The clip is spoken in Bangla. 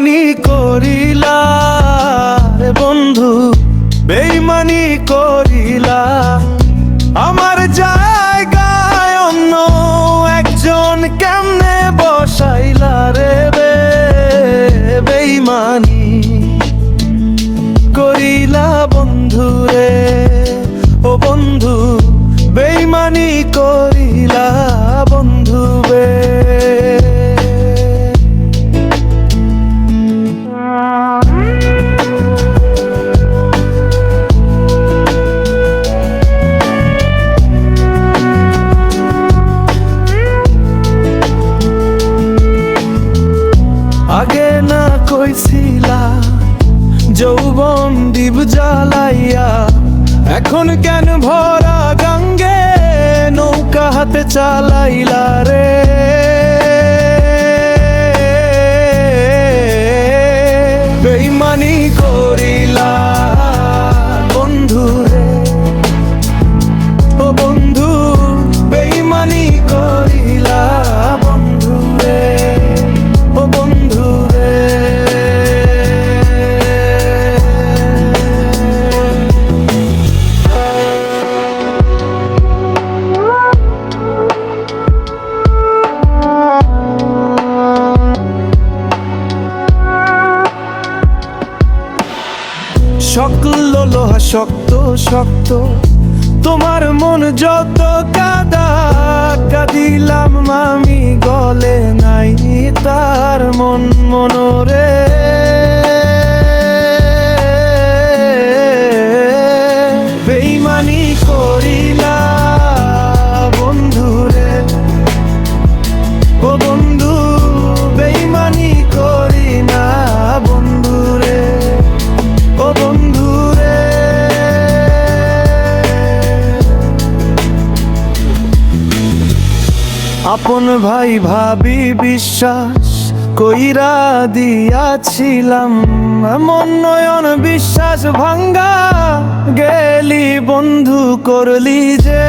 বেইমানি করিলা রে বন্ধু, বেইমানি করিলা। আমার জায়গায় অন্য একজন কেমনে বসাইলা রে বেইমানি করিলা বন্ধু রে। ও বন্ধু বেইমানি করিলা বন্ধু বে। আগে না কইছিলা যৌবন দ্বীপ জ্বালাইয়া, এখন কেন ভরা গঙ্গে নৌকা হাতে চালাইলা রে। বেইমানি করিলা বন্ধু রে। ও বন্ধু বেইমানি করিলা বন্ধু রে। ও বন্ধু রে। সকল লোহা শক্ত শক্ত, তোমার মন যত কাদা। কাঁদিলাম আমি গলে নাই তার মন মনরে। বেইমানি করিলা বন্ধু রে। ও বন্ধু বেইমানি করি না বন্ধু রে। ও বন্ধু রে। আপন ভাই ভাবি বিশ্বাস কইরা দিয়াছিলাম, মন নয়ন বিশ্বাস ভাঙ্গা গেলি বন্ধু করলি যে।